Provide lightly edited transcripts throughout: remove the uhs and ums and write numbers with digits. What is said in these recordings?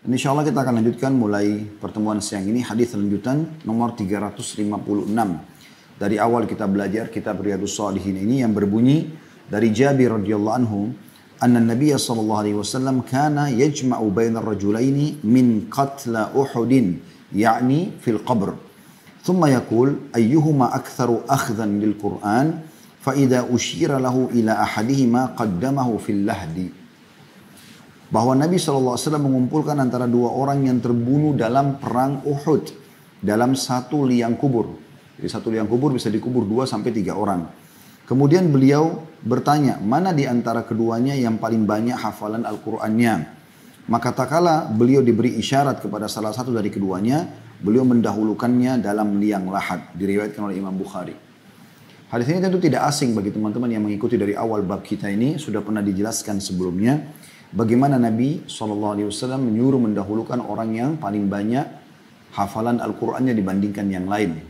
Dan insya Allah kita akan lanjutkan mulai pertemuan siang ini hadis lanjutan nomor 356. Dari awal kita belajar kitab Riyadhus Shalihin ini yang berbunyi dari Jabir radhiyallahu anhu, anna Nabiy sallallahu alaihi wasallam kana yajma'u bainar rajulaini min qatla Uhudin, yakni fil qabr. Thumma yaqul ayyuhuma aktharu akhdhan lil Qur'an fa idza ushira lahu ila ahadihima qaddamahu fil lahdi. Bahwa Nabi SAW mengumpulkan antara dua orang yang terbunuh dalam perang Uhud dalam satu liang kubur. Jadi satu liang kubur bisa dikubur 2 sampai 3 orang. Kemudian beliau bertanya, mana di antara keduanya yang paling banyak hafalan Al-Qur'annya? Maka tak kala beliau diberi isyarat kepada salah satu dari keduanya, beliau mendahulukannya dalam liang lahat, diriwayatkan oleh Imam Bukhari. Hadis ini tentu tidak asing bagi teman-teman yang mengikuti dari awal bab kita ini, sudah pernah dijelaskan sebelumnya. Bagaimana Nabi SAW menyuruh mendahulukan orang yang paling banyak hafalan Al-Qur'annya dibandingkan yang lain.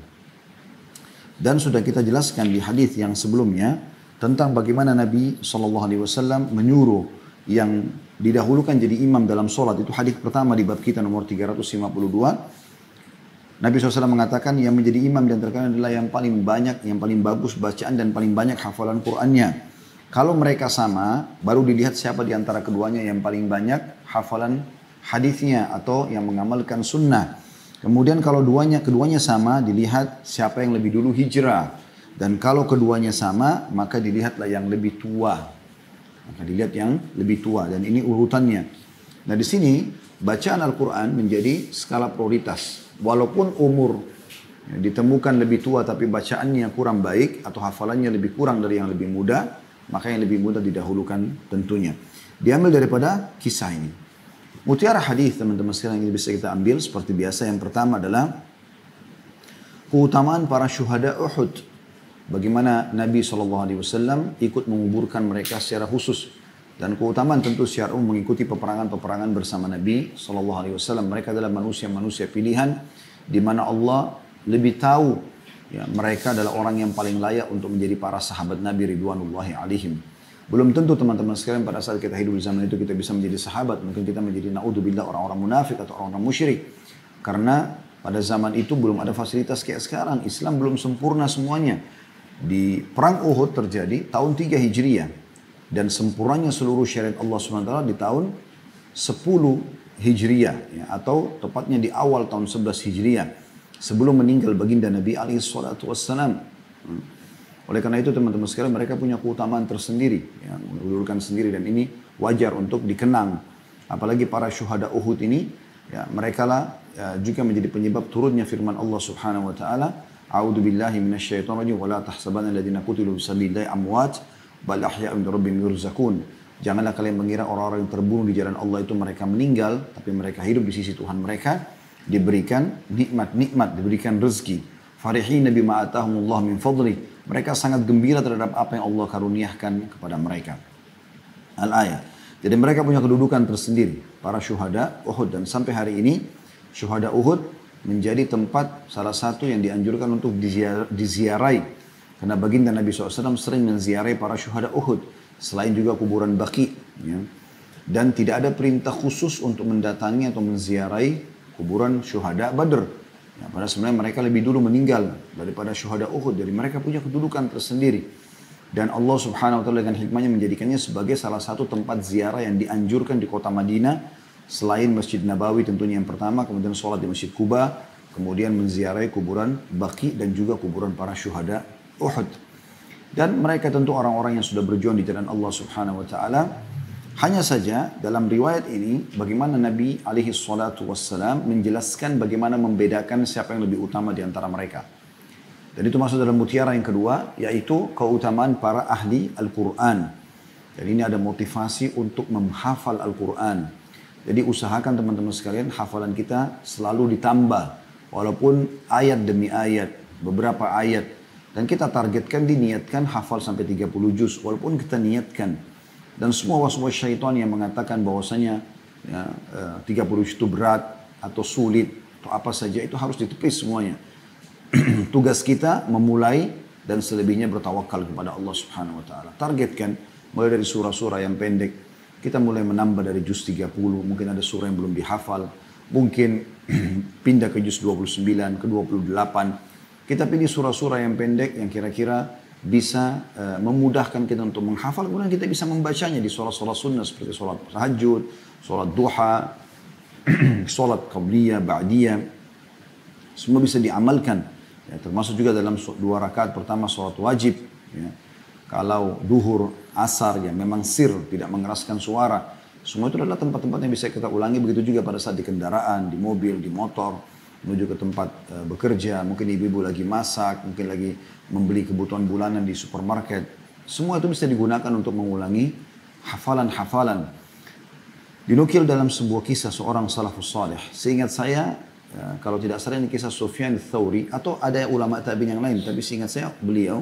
Dan sudah kita jelaskan di hadis yang sebelumnya tentang bagaimana Nabi SAW menyuruh yang didahulukan jadi imam dalam sholat. Itu hadis pertama di bab kita nomor 352. Nabi SAW mengatakan yang menjadi imam di antara kalian adalah yang paling banyak, yang paling bagus bacaan dan paling banyak hafalan Qur'annya. Kalau mereka sama, baru dilihat siapa di antara keduanya yang paling banyak hafalan hadisnya atau yang mengamalkan sunnah. Kemudian kalau keduanya sama, dilihat siapa yang lebih dulu hijrah. Dan kalau keduanya sama, maka dilihatlah yang lebih tua. Maka dilihat yang lebih tua dan ini urutannya. Nah di sini bacaan Al-Quran menjadi skala prioritas. Walaupun umur ditemukan lebih tua tapi bacaannya kurang baik atau hafalannya lebih kurang dari yang lebih muda, maka yang lebih mudah didahulukan tentunya. Diambil daripada kisah ini. Mutiara hadis teman-teman sekalian yang bisa kita ambil seperti biasa. Yang pertama adalah keutamaan para syuhada Uhud. Bagaimana Nabi SAW ikut menguburkan mereka secara khusus. Dan keutamaan tentu secara umum mengikuti peperangan-peperangan bersama Nabi SAW. Mereka adalah manusia-manusia pilihan di mana Allah lebih tahu. Ya, mereka adalah orang yang paling layak untuk menjadi para sahabat Nabi Ridwanullahi alaihim. Belum tentu teman-teman sekalian pada saat kita hidup di zaman itu kita bisa menjadi sahabat. Mungkin kita menjadi na'udzubillah orang-orang munafik atau orang-orang musyrik. Karena pada zaman itu belum ada fasilitas kayak sekarang. Islam belum sempurna semuanya. Di perang Uhud terjadi tahun 3 Hijriah. Dan sempurnanya seluruh syariat Allah SWT di tahun 10 Hijriah. Ya, atau tepatnya di awal tahun 11 Hijriah. Sebelum meninggal baginda Nabi SAW. Oleh karena itu teman-teman sekalian mereka punya keutamaan tersendiri. Ya, mendudukan sendiri dan ini wajar untuk dikenang. Apalagi para syuhada Uhud ini. Ya, mereka lah juga menjadi penyebab turunnya firman Allah Subhanahu Wa Taala. A'udzu billahi minasyaitonir rajim. Wa la tahsabanna alladziina qutilu fisabilillahi amwat bal ahya'un rabbihim yurzaqun. Janganlah kalian mengira orang-orang yang terbunuh di jalan Allah itu mereka meninggal. Tapi mereka hidup di sisi Tuhan mereka. Diberikan nikmat-nikmat, diberikan rezeki. Farihina bima atahumullah min fadli. Mereka sangat gembira terhadap apa yang Allah karuniakan kepada mereka. Al-ayat. Jadi mereka punya kedudukan tersendiri. Para syuhada Uhud. Dan sampai hari ini, syuhada Uhud menjadi tempat salah satu yang dianjurkan untuk diziarai. Karena baginda Nabi SAW sering menziarai para syuhada Uhud. Selain juga kuburan Baqi. Ya. Dan tidak ada perintah khusus untuk mendatangi atau menziarai kuburan syuhada Badr. Ya, padahal sebenarnya mereka lebih dulu meninggal daripada syuhada Uhud. Jadi mereka punya kedudukan tersendiri. Dan Allah Subhanahu Wa Taala dengan hikmahnya menjadikannya sebagai salah satu tempat ziarah yang dianjurkan di kota Madinah. Selain Masjid Nabawi tentunya yang pertama. Kemudian sholat di Masjid Quba. Kemudian menziarahi kuburan Baqi dan juga kuburan para syuhada Uhud. Dan mereka tentu orang-orang yang sudah berjuang di jalan Allah Subhanahu Wa Taala. Hanya saja dalam riwayat ini bagaimana Nabi SAW menjelaskan bagaimana membedakan siapa yang lebih utama di antara mereka. Dan itu masuk dalam mutiara yang kedua yaitu keutamaan para ahli Al-Quran. Jadi ini ada motivasi untuk menghafal Al-Quran. Jadi usahakan teman-teman sekalian hafalan kita selalu ditambah. Walaupun ayat demi ayat, beberapa ayat. Dan kita targetkan diniatkan hafal sampai 30 juz. Walaupun kita niatkan. Dan semua was-was syaitan yang mengatakan bahwasanya ya, 30 itu berat atau sulit atau apa saja itu harus ditepis semuanya. Tugas kita memulai dan selebihnya bertawakal kepada Allah Subhanahu Wa Taala. Targetkan mulai dari surah-surah yang pendek. kita mulai menambah dari juz 30, mungkin ada surah yang belum dihafal, mungkin pindah ke juz 29, ke 28. Kita pilih surah-surah yang pendek yang kira-kira bisa memudahkan kita untuk menghafal, kemudian kita bisa membacanya di sholat-sholat sunnah seperti sholat tahajud, sholat duha, sholat qabliyah, ba'diyah. Semua bisa diamalkan. Ya, termasuk juga dalam 2 rakaat pertama sholat wajib. Ya. Kalau duhur, asar, ya memang sir, tidak mengeraskan suara. Semua itu adalah tempat-tempat yang bisa kita ulangi. Begitu juga pada saat di kendaraan, di mobil, di motor, menuju ke tempat bekerja. Mungkin ibu-ibu lagi masak, mungkin lagi membeli kebutuhan bulanan di supermarket. Semua itu bisa digunakan untuk mengulangi hafalan-hafalan. Dinukil dalam sebuah kisah seorang salafus salih. Seingat saya, kalau tidak salah ini kisah Sufyan Ats-Tsauri, atau ada ulama tabi'in yang lain, tapi seingat saya beliau,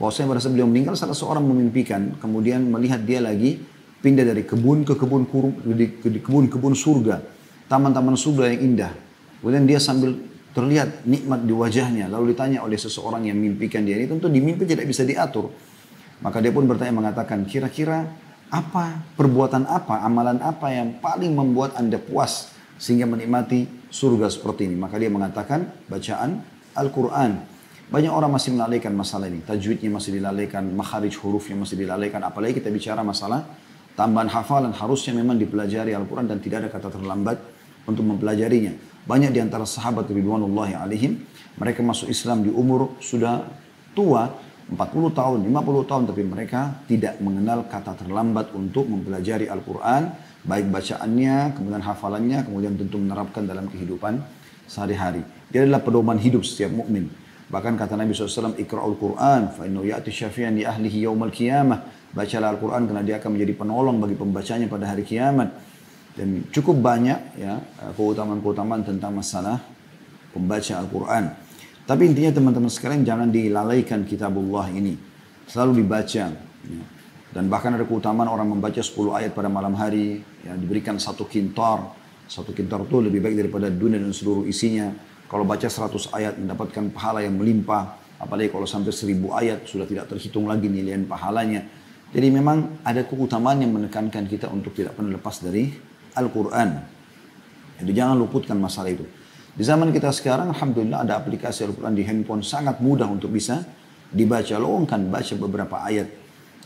bahwasanya pada saat beliau meninggal, salah seorang memimpikan, kemudian melihat dia lagi pindah dari kebun ke kebun surga, taman-taman surga yang indah. Kemudian dia sambil terlihat nikmat di wajahnya, lalu ditanya oleh seseorang yang memimpikan dia ini, tentu di mimpi tidak bisa diatur. Maka dia pun bertanya mengatakan, kira-kira apa, perbuatan apa, amalan apa yang paling membuat Anda puas sehingga menikmati surga seperti ini? Maka dia mengatakan, bacaan Al-Quran. Banyak orang masih melalaikan masalah ini. Tajwidnya masih dilalaikan, makharij hurufnya masih dilalaikan. Apalagi kita bicara masalah tambahan hafalan. Harusnya memang dipelajari Al-Quran dan tidak ada kata terlambat untuk mempelajarinya. Banyak di antara sahabat ridwanullahi alaihim, mereka masuk Islam di umur sudah tua, 40 tahun, 50 tahun, tapi mereka tidak mengenal kata terlambat untuk mempelajari Al-Quran, baik bacaannya, kemudian hafalannya, kemudian tentu menerapkan dalam kehidupan sehari-hari. Dia adalah pedoman hidup setiap mukmin. Bahkan kata Nabi SAW, Iqra'ul Quran, fa'innu ya'ti syafi'an di ahlihi yawmal qiyamah. Bacalah Al-Quran karena dia akan menjadi penolong bagi pembacanya pada hari kiamat. Dan cukup banyak ya keutamaan-keutamaan tentang masalah pembaca Al-Quran. Tapi intinya teman-teman sekalian, jangan dilalaikan kitabullah ini. Selalu dibaca. Ya. Dan bahkan ada keutamaan orang membaca 10 ayat pada malam hari. Ya, diberikan 1 kintar. 1 kintar itu lebih baik daripada dunia dan seluruh isinya. Kalau baca 100 ayat mendapatkan pahala yang melimpah. Apalagi kalau sampai 1000 ayat sudah tidak terhitung lagi nilai pahalanya. Jadi memang ada keutamaan yang menekankan kita untuk tidak pernah lepas dari Al-Quran. Jadi jangan luputkan masalah itu. Di zaman kita sekarang, alhamdulillah ada aplikasi Al-Quran di handphone sangat mudah untuk bisa dibaca. Lowongkan baca beberapa ayat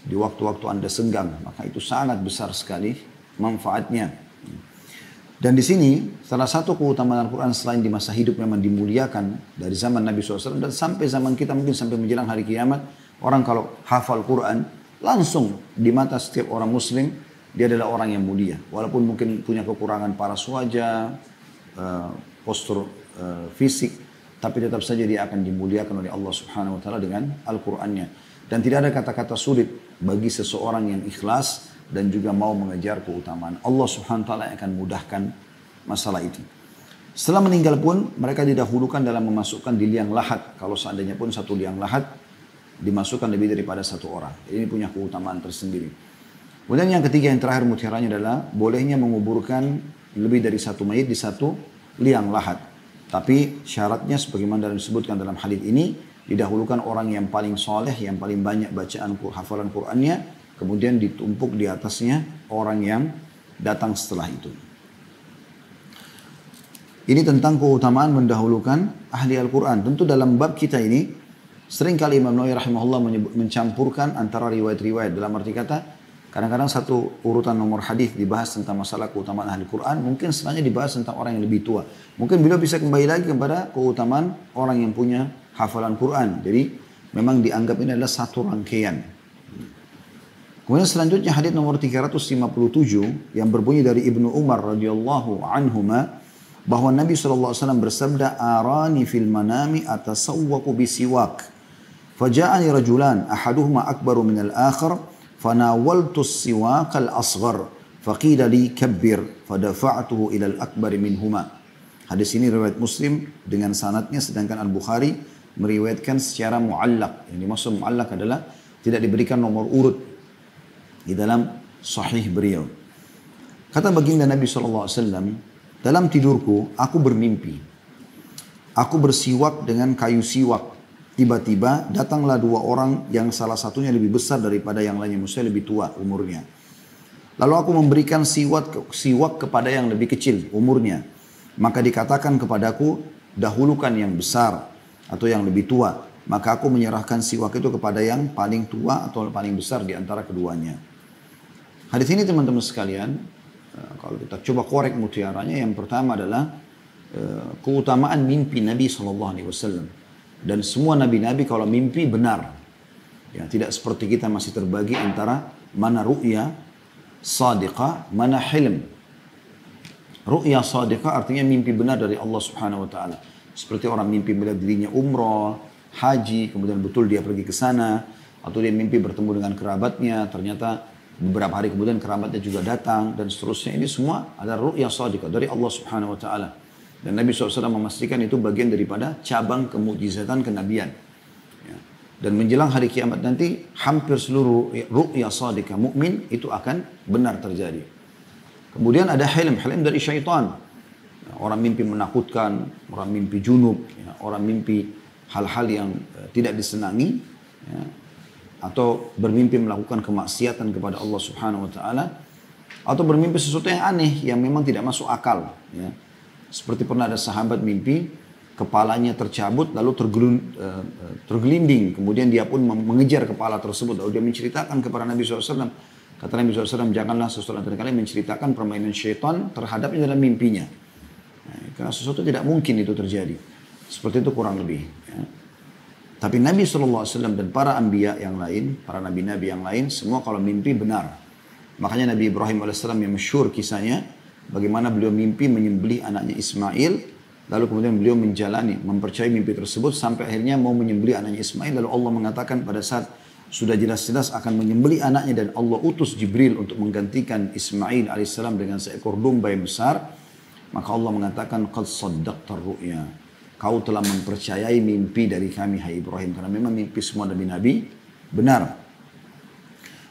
di waktu-waktu Anda senggang. Maka itu sangat besar sekali manfaatnya. Dan di sini salah satu keutamaan Al-Quran selain di masa hidup memang dimuliakan dari zaman Nabi SAW dan sampai zaman kita mungkin sampai menjelang hari kiamat. Orang kalau hafal Quran langsung di mata setiap orang muslim dia adalah orang yang mulia. Walaupun mungkin punya kekurangan paras wajah, postur fisik, tapi tetap saja dia akan dimuliakan oleh Allah Subhanahu Wa Taala dengan Al-Qurannya. Dan tidak ada kata-kata sulit bagi seseorang yang ikhlas dan juga mau mengejar keutamaan. Allah Subhanahu Wa Taala akan mudahkan masalah itu. Setelah meninggal pun mereka didahulukan dalam memasukkan di liang lahat. Kalau seandainya pun satu liang lahat dimasukkan lebih daripada 1 orang. Ini punya keutamaan tersendiri. Kemudian yang ketiga yang terakhir mutiaranya adalah bolehnya menguburkan lebih dari 1 mayit di 1 liang lahat. Tapi syaratnya sebagaimana disebutkan dalam hadis ini, didahulukan orang yang paling soleh, yang paling banyak bacaan hafalan Qur'annya, kemudian ditumpuk di atasnya orang yang datang setelah itu. Ini tentang keutamaan mendahulukan ahli Al-Quran. Tentu dalam bab kita ini, seringkali Imam Nawawi rahimahullah mencampurkan antara riwayat-riwayat. Dalam arti kata, kadang-kadang satu urutan nomor hadis dibahas tentang masalah keutamaan ahli Quran, mungkin setelahnya dibahas tentang orang yang lebih tua. Mungkin beliau bisa kembali lagi kepada keutamaan orang yang punya hafalan Quran. Jadi memang dianggap ini adalah satu rangkaian. Kemudian selanjutnya hadis nomor 357 yang berbunyi dari Ibnu Umar radhiyallahu anhuma bahwa Nabi SAW bersabda, "Arani fil manami atasawwaqu bisiwak. Faja'ani rajulan ahaduhuma akbaru minal akhar fanawaltu as-siwak al-asghar faqila li kabbir fadafa'tuhu ila al-akbar minhuma." Hadis ini riwayat Muslim dengan sanadnya, sedangkan Al-Bukhari meriwayatkan secara muallaq. Yang dimaksud muallaq adalah tidak diberikan nomor urut di dalam sahih beliau. Kata baginda Nabi SAW, dalam tidurku aku bermimpi. Aku bersiwak dengan kayu siwak. Tiba-tiba datanglah 2 orang yang salah satunya lebih besar daripada yang lainnya. Maksudnya lebih tua umurnya. Lalu aku memberikan siwak kepada yang lebih kecil umurnya. Maka dikatakan kepadaku, dahulukan yang besar atau yang lebih tua. Maka aku menyerahkan siwak itu kepada yang paling tua atau paling besar di antara keduanya. Hadis ini teman-teman sekalian, kalau kita coba korek mutiaranya, yang pertama adalah keutamaan mimpi Nabi SAW. Dan semua nabi-nabi kalau mimpi benar. Ya, tidak seperti kita masih terbagi antara mana ru'ya sadiqah, mana hilm. Ru'ya sadiqah artinya mimpi benar dari Allah Subhanahu wa taala. Seperti orang mimpi melihat dirinya umrah, haji, kemudian betul dia pergi ke sana, atau dia mimpi bertemu dengan kerabatnya, ternyata beberapa hari kemudian kerabatnya juga datang, dan seterusnya. Ini semua adalah ru'ya sadiqah dari Allah Subhanahu wa taala. Dan Nabi SAW memastikan itu bagian daripada cabang kemujizatan kenabian. Ya. Dan menjelang hari kiamat nanti, hampir seluruh ru'ya sadiqah mukmin itu akan benar terjadi. Kemudian ada hilm dari syaitan. Orang mimpi menakutkan, orang mimpi junub, ya, orang mimpi hal-hal yang tidak disenangi, ya, atau bermimpi melakukan kemaksiatan kepada Allah Subhanahu wa taala, atau bermimpi sesuatu yang aneh yang memang tidak masuk akal, ya. Seperti pernah ada sahabat mimpi kepalanya tercabut lalu tergelinding, kemudian dia pun mengejar kepala tersebut, lalu dia menceritakan kepada Nabi SAW. Kata Nabi SAW, janganlah seseorang dari kalian menceritakan permainan syaitan terhadapnya dalam mimpinya. Nah, karena sesuatu tidak mungkin itu terjadi. Seperti itu kurang lebih. Ya. Tapi Nabi SAW dan para anbiya yang lain, para nabi-nabi yang lain, semua kalau mimpi benar. Makanya Nabi Ibrahim AS yang masyhur kisahnya, bagaimana beliau mimpi menyembelih anaknya Ismail, lalu kemudian beliau mempercayai mimpi tersebut, sampai akhirnya mau menyembelih anaknya Ismail, lalu Allah mengatakan pada saat sudah jelas-jelas akan menyembelih anaknya dan Allah utus Jibril untuk menggantikan Ismail alaihissalam dengan seekor domba yang besar, maka Allah mengatakan qad saddaqtar ru'ya, kau telah mempercayai mimpi dari kami hai Ibrahim, karena memang mimpi semua nabi-nabi benar.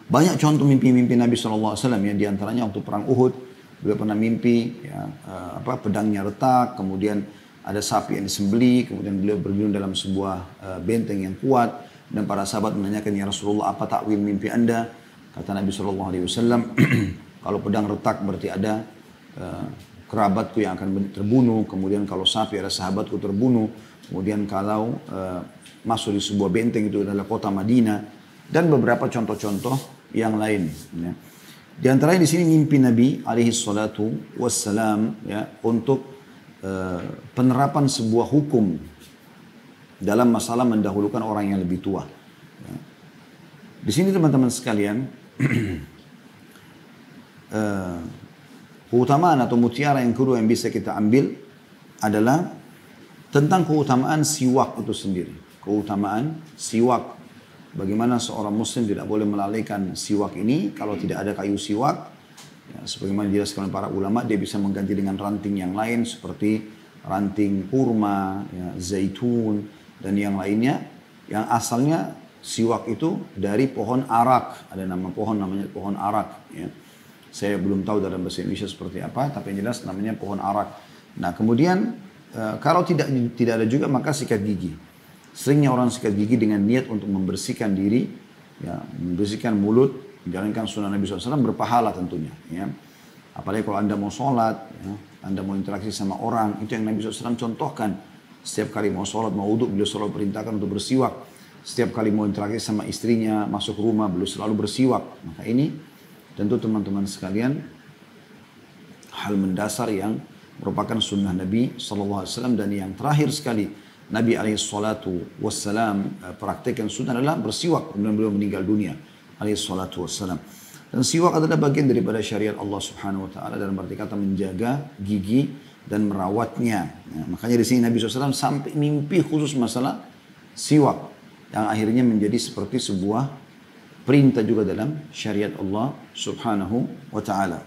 Banyak contoh mimpi-mimpi Nabi SAW ya, diantaranya waktu perang Uhud beliau pernah mimpi ya, pedangnya retak, kemudian ada sapi yang disembelih, kemudian beliau berlindung dalam sebuah benteng yang kuat. Dan para sahabat menanyakan, ya Rasulullah, apa takwil mimpi anda? Kata Nabi SAW, kalau pedang retak berarti ada kerabatku yang akan terbunuh. Kemudian kalau sapi ada sahabatku terbunuh. Kemudian kalau masuk di sebuah benteng itu adalah kota Madinah. Dan beberapa contoh-contoh yang lain. Ya. Di antaranya di sini mimpi Nabi alaihissalatu ya, untuk penerapan sebuah hukum dalam masalah mendahulukan orang yang lebih tua. Di sini teman-teman sekalian, keutamaan atau mutiara yang kedua yang bisa kita ambil adalah tentang keutamaan siwak itu sendiri. Keutamaan siwak. Bagaimana seorang muslim tidak boleh melalaikan siwak ini kalau tidak ada kayu siwak. Ya, sebagaimana dijelaskan para ulama, dia bisa mengganti dengan ranting yang lain seperti ranting kurma, ya, zaitun, dan yang lainnya, yang asalnya siwak itu dari pohon arak. Ada nama pohon namanya pohon arak. Ya. Saya belum tahu dalam bahasa Indonesia seperti apa, tapi yang jelas namanya pohon arak. Nah kemudian kalau tidak ada juga maka sikat gigi. Seringnya orang sikat gigi dengan niat untuk membersihkan diri, ya, membersihkan mulut, menjalankan sunnah Nabi SAW, berpahala tentunya. Ya. Apalagi kalau anda mau sholat, ya, anda mau interaksi sama orang, itu yang Nabi SAW contohkan. Setiap kali mau sholat, mau wudhu, beliau selalu perintahkan untuk bersiwak. Setiap kali mau interaksi sama istrinya, masuk rumah, beliau selalu bersiwak. Maka ini tentu teman-teman sekalian, hal mendasar yang merupakan sunnah Nabi SAW. Dan yang terakhir sekali, Nabi SAW praktekkan sunnah adalah bersiwak. Kemudian beliau meninggal dunia SAW. Dan siwak adalah bagian daripada syariat Allah Subhanahu Wa Taala dalam arti kata menjaga gigi dan merawatnya. Ya, makanya di sini Nabi SAW sampai mimpi khusus masalah siwak yang akhirnya menjadi seperti sebuah perintah juga dalam syariat Allah Subhanahu wa taala.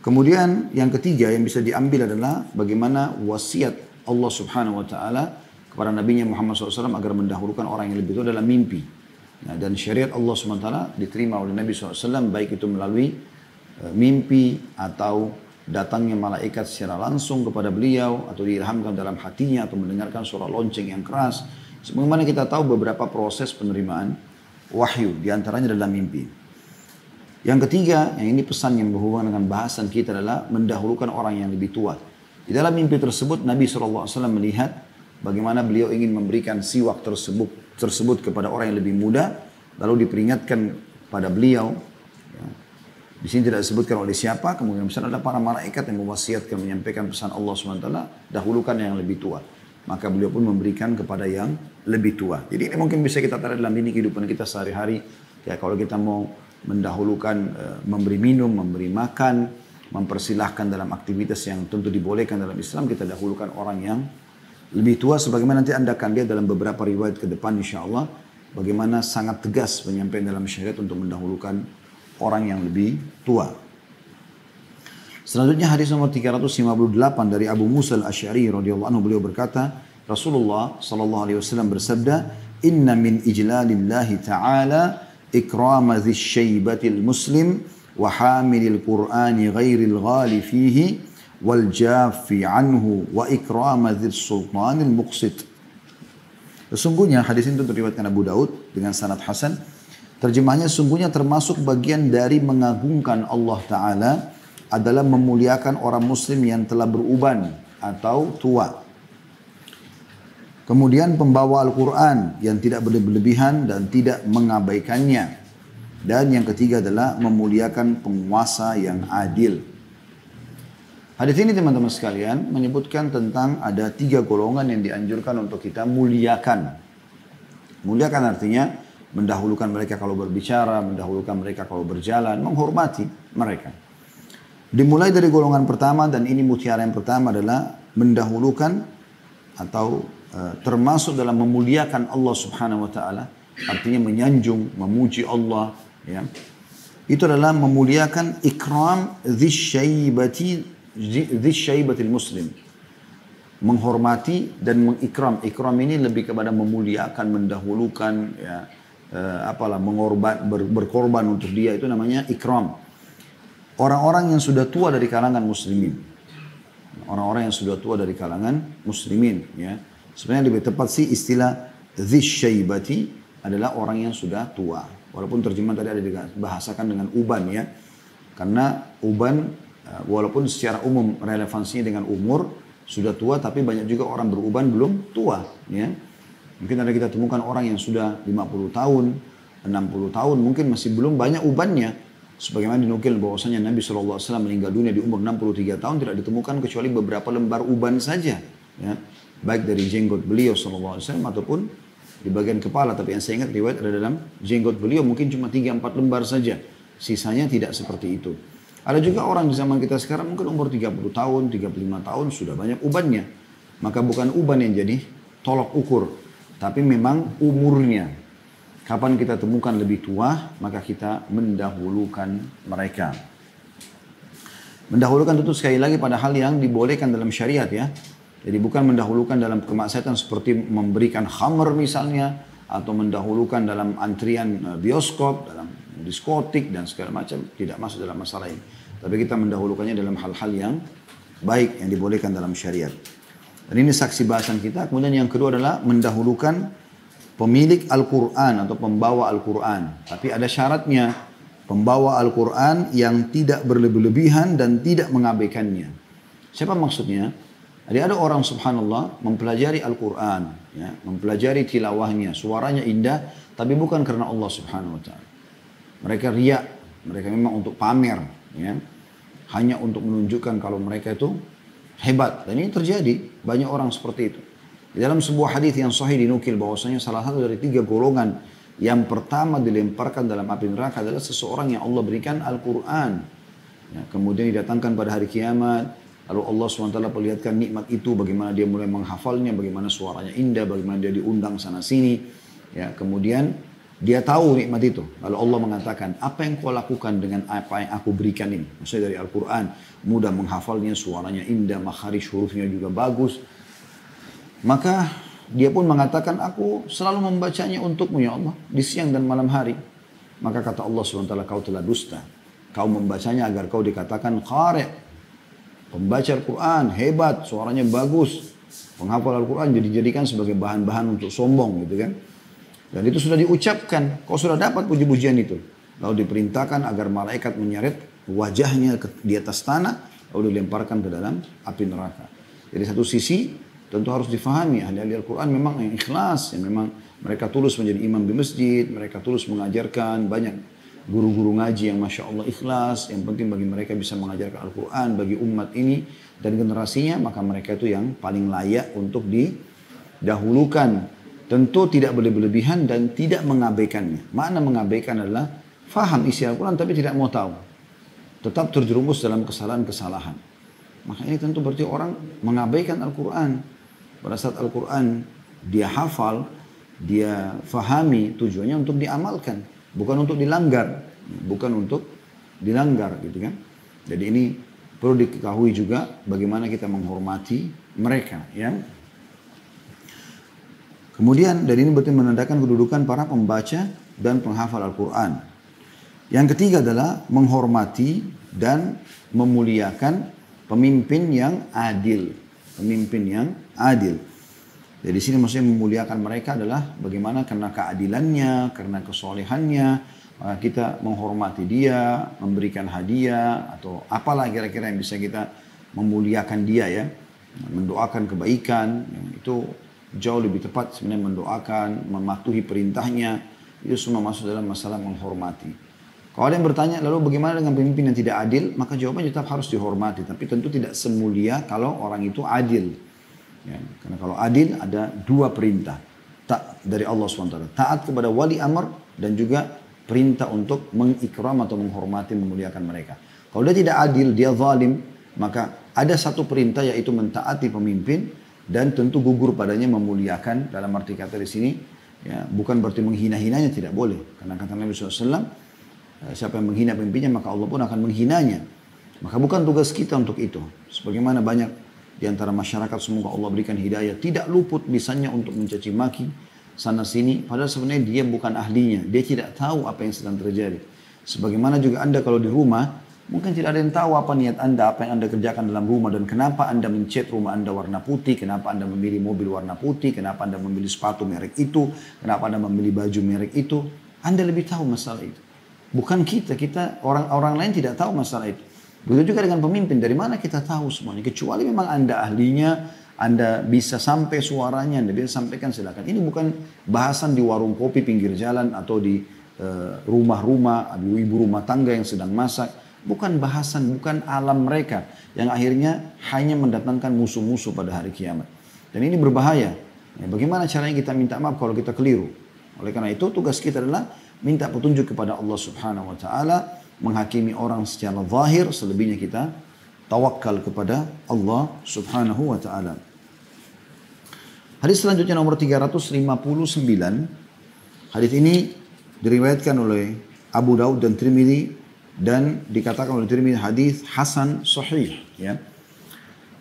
Kemudian yang ketiga yang bisa diambil adalah bagaimana wasiat Allah Subhanahu wa taala kepada Nabi Muhammad SAW agar mendahulukan orang yang lebih tua dalam mimpi. Nah, dan syariat Allah Subhanahu wa taala diterima oleh Nabi SAW baik itu melalui mimpi atau datangnya malaikat secara langsung kepada beliau atau diilhamkan dalam hatinya atau mendengarkan suara lonceng yang keras. Sebagaimana kita tahu beberapa proses penerimaan wahyu diantaranya dalam mimpi. Yang ketiga, yang ini pesan yang berhubungan dengan bahasan kita adalah mendahulukan orang yang lebih tua. Di dalam mimpi tersebut Nabi SAW melihat bagaimana beliau ingin memberikan siwak tersebut kepada orang yang lebih muda, lalu diperingatkan pada beliau. Ya. Di sini tidak disebutkan oleh siapa, kemudian misalnya ada para malaikat yang mewasiatkan menyampaikan pesan Allah SWT, dahulukan yang lebih tua. Maka beliau pun memberikan kepada yang lebih tua. Jadi ini mungkin bisa kita tarik dalam ini kehidupan kita sehari-hari. Ya kalau kita mau mendahulukan memberi minum, memberi makan, mempersilahkan dalam aktivitas yang tentu dibolehkan dalam Islam, kita dahulukan orang yang lebih tua. Sebagaimana nanti Anda akan lihat dalam beberapa riwayat ke depan insya Allah, bagaimana sangat tegas penyampaian dalam syariat untuk mendahulukan orang yang lebih tua. Selanjutnya hadis nomor 358 dari Abu Musa al-Asy'ari radhiyallahu anhu, beliau berkata, Rasulullah sallallahu alaihi wasallam bersabda, "Inna min ijlalillahi ta'ala ikrama dhis syaibatil muslim wa hamilil qur'ani ghairil ghali fihi wal jafi anhu wa ikrama dhis sultanil muqsit." Sesungguhnya hadis ini diriwayatkan Abu Daud dengan sanad hasan. Terjemahnya, sungguhnya termasuk bagian dari mengagungkan Allah Ta'ala adalah memuliakan orang muslim yang telah beruban atau tua. Kemudian pembawa Al-Quran yang tidak berlebihan dan tidak mengabaikannya. Dan yang ketiga adalah memuliakan penguasa yang adil. Hadis ini teman-teman sekalian menyebutkan tentang ada 3 golongan yang dianjurkan untuk kita muliakan. Muliakan artinya mendahulukan mereka kalau berbicara, mendahulukan mereka kalau berjalan, menghormati mereka. Dimulai dari golongan pertama, dan ini mutiara yang pertama adalah mendahulukan atau termasuk dalam memuliakan Allah Subhanahu wa taala, artinya menyanjung, memuji Allah, ya. Itu adalah memuliakan ikram dzsyaibatil muslim. Menghormati dan mengikram. Ikram ini lebih kepada memuliakan, mendahulukan, ya, berkorban untuk dia, itu namanya ikram. Orang-orang yang sudah tua dari kalangan muslimin. Orang-orang yang sudah tua dari kalangan muslimin, ya. Sebenarnya lebih tepat sih istilah dzsyaibati adalah orang yang sudah tua. Walaupun terjemahan tadi ada dibahasakan dengan uban, ya. Karena uban walaupun secara umum relevansinya dengan umur sudah tua, tapi banyak juga orang beruban belum tua, ya. Mungkin ada kita temukan orang yang sudah 50 tahun, 60 tahun, mungkin masih belum banyak ubannya. Sebagaimana dinukil bahwasanya Nabi SAW meninggal dunia di umur 63 tahun tidak ditemukan kecuali beberapa lembar uban saja. Ya. Baik dari jenggot beliau SAW ataupun di bagian kepala. Tapi yang saya ingat riwayat ada dalam jenggot beliau mungkin cuma 3-4 lembar saja. Sisanya tidak seperti itu. Ada juga orang di zaman kita sekarang mungkin umur 30 tahun, 35 tahun sudah banyak ubannya. Maka bukan uban yang jadi tolok ukur. Tapi memang umurnya. Kapan kita temukan lebih tua, maka kita mendahulukan mereka. Mendahulukan tentu sekali lagi pada hal yang dibolehkan dalam syariat, ya. Jadi bukan mendahulukan dalam kemaksiatan seperti memberikan khamr misalnya, atau mendahulukan dalam antrian bioskop, dalam diskotik dan segala macam, tidak masuk dalam masalah ini. Tapi kita mendahulukannya dalam hal-hal yang baik yang dibolehkan dalam syariat. Dan ini saksi bahasan kita. Kemudian yang kedua adalah mendahulukan pemilik Al-Quran atau pembawa Al-Quran. Tapi ada syaratnya. Pembawa Al-Quran yang tidak berlebih-lebihan dan tidak mengabaikannya. Siapa maksudnya? Jadi ada orang subhanallah mempelajari Al-Quran. Ya, mempelajari tilawahnya. Suaranya indah. Tapi bukan karena Allah subhanahu wa ta'ala. Mereka riak. Mereka memang untuk pamer. Ya. Hanya untuk menunjukkan kalau mereka itu hebat. Dan ini terjadi. Banyak orang seperti itu. Di dalam sebuah hadis yang sahih dinukil bahwasanya salah satu dari 3 golongan yang pertama dilemparkan dalam api neraka adalah seseorang yang Allah berikan Al-Quran. Ya, kemudian didatangkan pada hari kiamat. Lalu Allah SWT perlihatkan nikmat itu, bagaimana dia mulai menghafalnya, bagaimana suaranya indah, bagaimana dia diundang sana sini. Ya, kemudian dia tahu nikmat itu. Lalu Allah mengatakan, apa yang kau lakukan dengan apa yang aku berikan ini? Maksudnya dari Al-Quran, mudah menghafalnya, suaranya indah, makharij hurufnya juga bagus. Maka dia pun mengatakan, aku selalu membacanya untukmu ya Allah, di siang dan malam hari. Maka kata Allah SWT, kau telah dusta. Kau membacanya agar kau dikatakan qari', pembaca Al-Quran, hebat, suaranya bagus. Penghafal Al-Quran dijadikan sebagai bahan-bahan untuk sombong gitu kan. Dan itu sudah diucapkan, kau sudah dapat puji-pujian itu. lalu diperintahkan agar malaikat menyeret wajahnya di atas tanah, lalu dilemparkan ke dalam api neraka. Jadi satu sisi tentu harus difahami, ahli-ahli Al-Quran memang yang ikhlas, yang memang mereka tulus menjadi imam di masjid, mereka tulus mengajarkan, banyak guru-guru ngaji yang Masya Allah ikhlas, yang penting bagi mereka bisa mengajarkan Al-Quran bagi umat ini dan generasinya, maka mereka itu yang paling layak untuk didahulukan. Tentu tidak boleh berlebihan dan tidak mengabaikannya. Makna mengabaikan adalah faham isi Al-Quran tapi tidak mau tahu. Tetap terjerumus dalam kesalahan-kesalahan. Maka ini tentu berarti orang mengabaikan Al-Quran. Pada saat Al-Quran dia hafal, dia fahami, tujuannya untuk diamalkan. Bukan untuk dilanggar. Bukan untuk dilanggar gitu kan. Jadi ini perlu diketahui juga bagaimana kita menghormati mereka. Ya. Kemudian dari ini berarti menandakan kedudukan para pembaca dan penghafal Al-Quran. Yang ketiga adalah menghormati dan memuliakan pemimpin yang adil. Pemimpin yang adil. Jadi di sini maksudnya memuliakan mereka adalah bagaimana karena keadilannya, karena kesolehannya, maka kita menghormati dia, memberikan hadiah atau apalah kira-kira yang bisa kita memuliakan dia ya. Mendoakan kebaikan, itu jauh lebih tepat sebenarnya mendoakan, mematuhi perintahnya, itu semua masuk dalam masalah menghormati. Kalau ada yang bertanya, lalu bagaimana dengan pemimpin yang tidak adil? Maka jawabannya tetap harus dihormati, tapi tentu tidak semulia kalau orang itu adil. Ya, karena kalau adil ada dua perintah dari Allah SWT. Taat kepada wali amr dan juga perintah untuk mengikram atau menghormati, memuliakan mereka. Kalau dia tidak adil, dia zalim, maka ada satu perintah yaitu mentaati pemimpin, dan tentu gugur padanya memuliakan, dalam arti kata di sini ya, bukan berarti menghina-hinanya, tidak boleh. Karena kata Nabi SAW, siapa yang menghina pemimpinnya maka Allah pun akan menghinanya. Maka bukan tugas kita untuk itu. Sebagaimana banyak di antara masyarakat, semoga Allah berikan hidayah, tidak luput bisanya untuk mencaci maki sana sini, padahal sebenarnya dia bukan ahlinya, dia tidak tahu apa yang sedang terjadi. Sebagaimana juga Anda kalau di rumah, mungkin tidak ada yang tahu apa niat Anda, apa yang Anda kerjakan dalam rumah, dan kenapa Anda mencat rumah Anda warna putih, kenapa Anda memilih mobil warna putih, kenapa Anda memilih sepatu merek itu, kenapa Anda memilih baju merek itu. Anda lebih tahu masalah itu. Bukan kita orang lain tidak tahu masalah itu. Begitu juga dengan pemimpin, dari mana kita tahu semuanya? Kecuali memang Anda ahlinya, Anda bisa sampai suaranya, Anda bisa sampaikan, silakan. Ini bukan bahasan di warung kopi pinggir jalan atau di rumah-rumah, ibu rumah tangga yang sedang masak. Bukan bahasan, bukan alam mereka yang akhirnya hanya mendatangkan musuh-musuh pada hari kiamat. Dan ini berbahaya. Ya, bagaimana caranya kita minta maaf kalau kita keliru? Oleh karena itu tugas kita adalah minta petunjuk kepada Allah Subhanahu wa taala, menghakimi orang secara zahir, selebihnya kita tawakal kepada Allah Subhanahu wa taala. Hadis selanjutnya nomor 359. Hadis ini diriwayatkan oleh Abu Daud dan Tirmidzi, dan dikatakan oleh Tirmidzi hadis hasan sahih ya.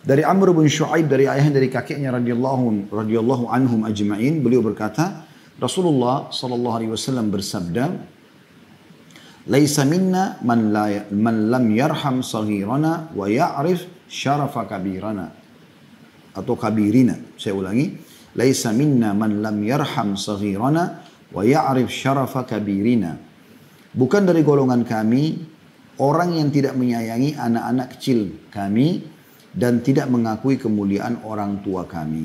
Dari Amr bin Shu'aib, dari ayahnya, dari kakeknya radhiyallahu anhum ajma'in, beliau berkata, Rasulullah sallallahu alaihi wasallam bersabda, "Laisa minna man lam yarham saghirana wa ya'rif syarafa kabirana." Atau kabirina. Saya ulangi, "Laisa minna man lam yarham saghirana wa ya'rif syarafa kabirina." Bukan dari golongan kami orang yang tidak menyayangi anak-anak kecil kami dan tidak mengakui kemuliaan orang tua kami.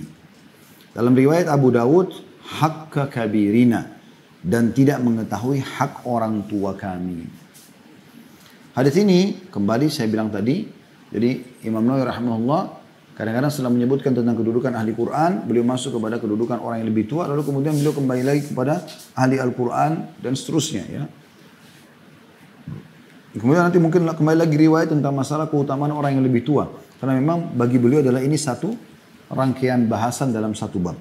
Dalam riwayat Abu Dawud, hakka kabirina, dan tidak mengetahui hak orang tua kami. Hadis ini kembali saya bilang tadi, jadi Imam Nawawi rahimahullah kadang-kadang setelah menyebutkan tentang kedudukan ahli Quran, beliau masuk kepada kedudukan orang yang lebih tua, lalu kemudian beliau kembali lagi kepada ahli Al-Quran dan seterusnya ya. Kemudian nanti mungkin kembali lagi riwayat tentang masalah keutamaan orang yang lebih tua. Karena memang bagi beliau adalah ini satu rangkaian bahasan dalam satu bab.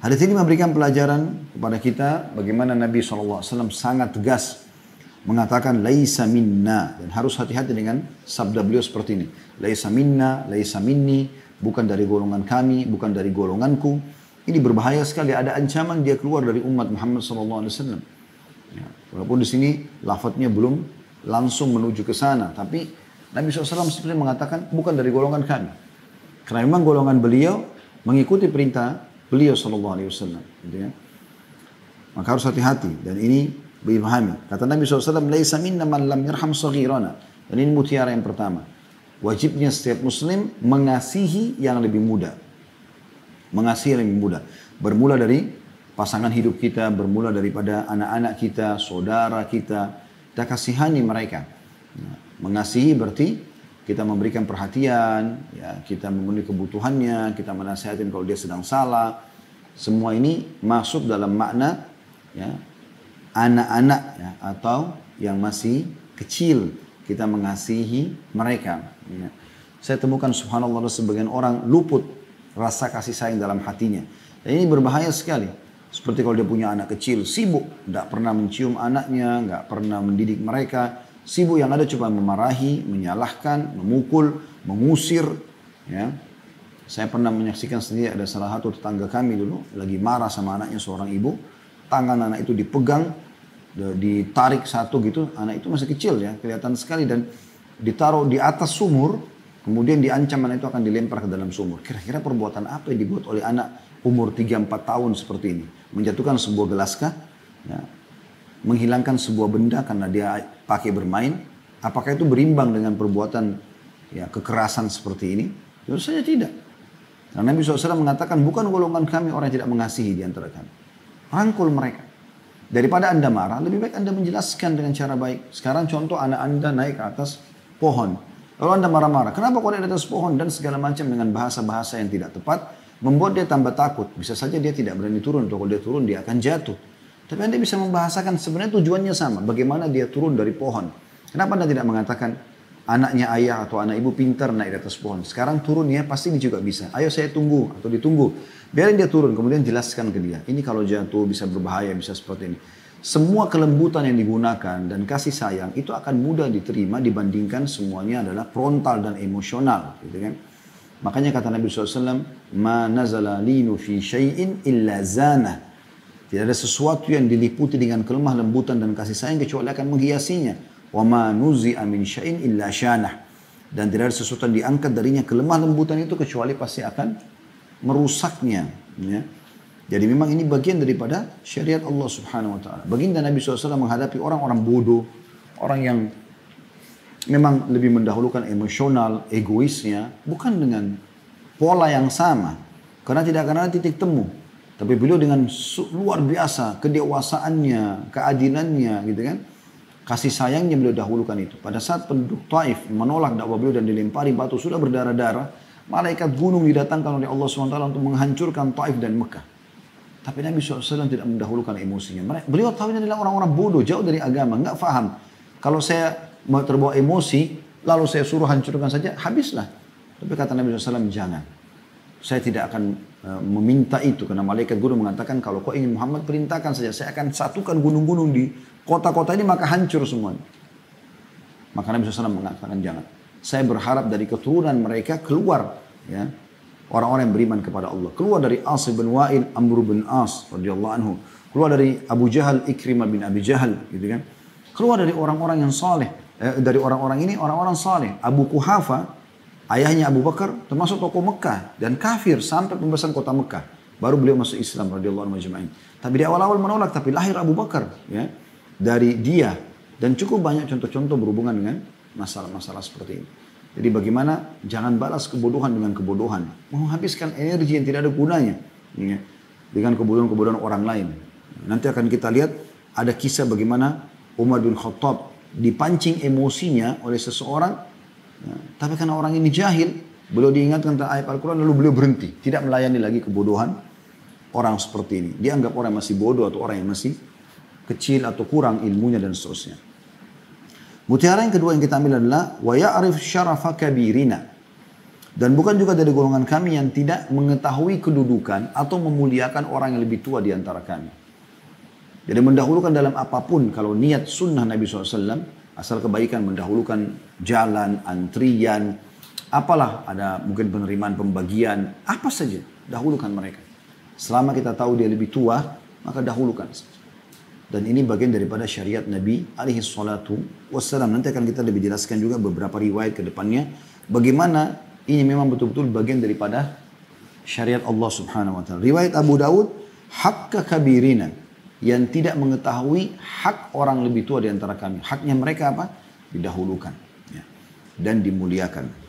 Hadis ini memberikan pelajaran kepada kita bagaimana Nabi SAW sangat tegas mengatakan laisa minna. Dan harus hati-hati dengan sabda beliau seperti ini. Laisa minna, laisa minni, bukan dari golongan kami, bukan dari golonganku. Ini berbahaya sekali, ada ancaman dia keluar dari umat Muhammad SAW. Ya, walaupun di sini lafadznya belum langsung menuju ke sana, tapi Nabi SAW sebenarnya mengatakan bukan dari golongan kami. Karena memang golongan beliau mengikuti perintah beliau SAW. Gitu ya. Maka harus hati-hati. Dan ini dipahami. Kata Nabi SAW, "Laisa minna man lam yarham saghirana." Dan ini mutiara yang pertama. Wajibnya setiap muslim mengasihi yang lebih muda. Mengasihi yang lebih muda. Bermula dari pasangan hidup kita, bermula daripada anak-anak kita, saudara kita. Kita kasihani mereka. Mengasihi berarti kita memberikan perhatian, ya, kita memenuhi kebutuhannya, kita menasihatin kalau dia sedang salah. Semua ini masuk dalam makna ya, anak-anak ya, atau yang masih kecil. Kita mengasihi mereka. Ya. Saya temukan subhanallah sebagian orang luput rasa kasih sayang dalam hatinya. Dan ini berbahaya sekali. Seperti kalau dia punya anak kecil, sibuk. Tidak pernah mencium anaknya, nggak pernah mendidik mereka. Sibuk yang ada cuma memarahi, menyalahkan, memukul, mengusir. Ya. Saya pernah menyaksikan sendiri ada salah satu tetangga kami dulu. Lagi marah sama anaknya seorang ibu. Tangan anak itu dipegang, ditarik satu gitu, anak itu masih kecil ya, kelihatan sekali, dan ditaruh di atas sumur, kemudian diancam anak itu akan dilempar ke dalam sumur. Kira-kira perbuatan apa yang dibuat oleh anak umur 3-4 tahun seperti ini? Menjatuhkan sebuah gelas kah? Ya. Menghilangkan sebuah benda karena dia pakai bermain? Apakah itu berimbang dengan perbuatan ya, kekerasan seperti ini? Tentu saja tidak. Karena Nabi SAW mengatakan, bukan golongan kami orang yang tidak mengasihi di antara kami. Rangkul mereka. Daripada Anda marah, lebih baik Anda menjelaskan dengan cara baik. Sekarang contoh anak Anda naik ke atas pohon. Lalu Anda marah-marah, kenapa kau naik di atas pohon? Dan segala macam dengan bahasa-bahasa yang tidak tepat, membuat dia tambah takut. Bisa saja dia tidak berani turun, atau kalau dia turun dia akan jatuh. Tapi Anda bisa membahasakan sebenarnya tujuannya sama. Bagaimana dia turun dari pohon. Kenapa Anda tidak mengatakan, anaknya ayah atau anak ibu pintar naik di atas pohon. Sekarang turun ya, pasti ini juga bisa. Ayo saya tunggu atau ditunggu. Biarin dia turun, kemudian jelaskan ke dia. Ini kalau jatuh bisa berbahaya, bisa seperti ini. Semua kelembutan yang digunakan dan kasih sayang itu akan mudah diterima dibandingkan semuanya adalah frontal dan emosional. Gitu kan? Makanya kata Nabi SAW, "Ma nazala linu fi syai'in illa zana." Tidak ada sesuatu yang diliputi dengan kelemah lembutan dan kasih sayang kecuali akan menghiasinya. "Wa ma nuzi'a min syai'in illa syanah." Dan tidak ada sesuatu yang diangkat darinya kelemah lembutan itu kecuali pasti akan merusaknya. Ya. Jadi memang ini bagian daripada syariat Allah Subhanahu Wa Taala. Baginda Nabi SAW menghadapi orang-orang bodoh, orang yang memang lebih mendahulukan emosional, egoisnya, bukan dengan pola yang sama, karena tidak akan ada titik temu. Tapi beliau dengan luar biasa kedewasaannya, keadilannya, gitu kan, kasih sayangnya beliau dahulukan itu. Pada saat penduduk Taif menolak dakwah beliau dan dilempari batu sudah berdarah-darah, malaikat gunung didatangkan oleh Allah SWT untuk menghancurkan Taif dan Mekah. Tapi Nabi SAW tidak mendahulukan emosinya. Beliau tahu ini adalah orang-orang bodoh, jauh dari agama, nggak faham. Kalau saya mau terbawa emosi, lalu saya suruh hancurkan saja, habislah. Tapi kata Nabi SAW, jangan. Saya tidak akan meminta itu, karena malaikat gunung mengatakan, kalau kau ingin Muhammad, perintahkan saja. Saya akan satukan gunung-gunung di kota-kota ini, maka hancur semuanya. Maka Nabi SAW mengatakan, jangan. Saya berharap dari keturunan mereka keluar ya, orang-orang yang beriman kepada Allah. Keluar dari As bin Wa'il, Amr bin As radhiyallahu anhu. Keluar dari Abu Jahal, Ikrimah bin Abi Jahal, gitu kan. Keluar dari orang-orang yang saleh. Dari orang-orang ini orang-orang saleh. Abu Quhafa, ayahnya Abu Bakar, termasuk tokoh Mekah dan kafir sampai pembebasan kota Mekah. Baru beliau masuk Islam radhiyallahu anhu majma'in. Tapi di awal-awal menolak, tapi lahir Abu Bakar ya dari dia, dan cukup banyak contoh-contoh berhubungan dengan masalah-masalah seperti ini. Jadi bagaimana jangan balas kebodohan dengan kebodohan. Menghabiskan energi yang tidak ada gunanya. Ya, dengan kebodohan-kebodohan orang lain. Nanti akan kita lihat ada kisah bagaimana Umar bin Khattab dipancing emosinya oleh seseorang. Ya, tapi karena orang ini jahil, beliau diingatkan tentang ayat Al-Quran lalu beliau berhenti. Tidak melayani lagi kebodohan orang seperti ini. Dianggap orang yang masih bodoh atau orang yang masih kecil atau kurang ilmunya dan seterusnya. Mutiara yang kedua yang kita ambil adalah wa ya'rif syarafa kabirina. Dan bukan juga dari golongan kami yang tidak mengetahui kedudukan atau memuliakan orang yang lebih tua di antara kami. Jadi mendahulukan dalam apapun, kalau niat sunnah Nabi SAW, asal kebaikan mendahulukan jalan, antrian, apalah, ada mungkin penerimaan pembagian, apa saja, dahulukan mereka. Selama kita tahu dia lebih tua, maka dahulukan saja. Dan ini bagian daripada syariat Nabi alaihi salatu wassalam. Nanti akan kita lebih jelaskan juga beberapa riwayat ke depannya. Bagaimana ini memang betul-betul bagian daripada syariat Allah Subhanahu wa ta'ala. Riwayat Abu Dawud, hakka kabirina. yang tidak mengetahui hak orang lebih tua di antara kami. Haknya mereka apa? Didahulukan, ya, dan dimuliakan.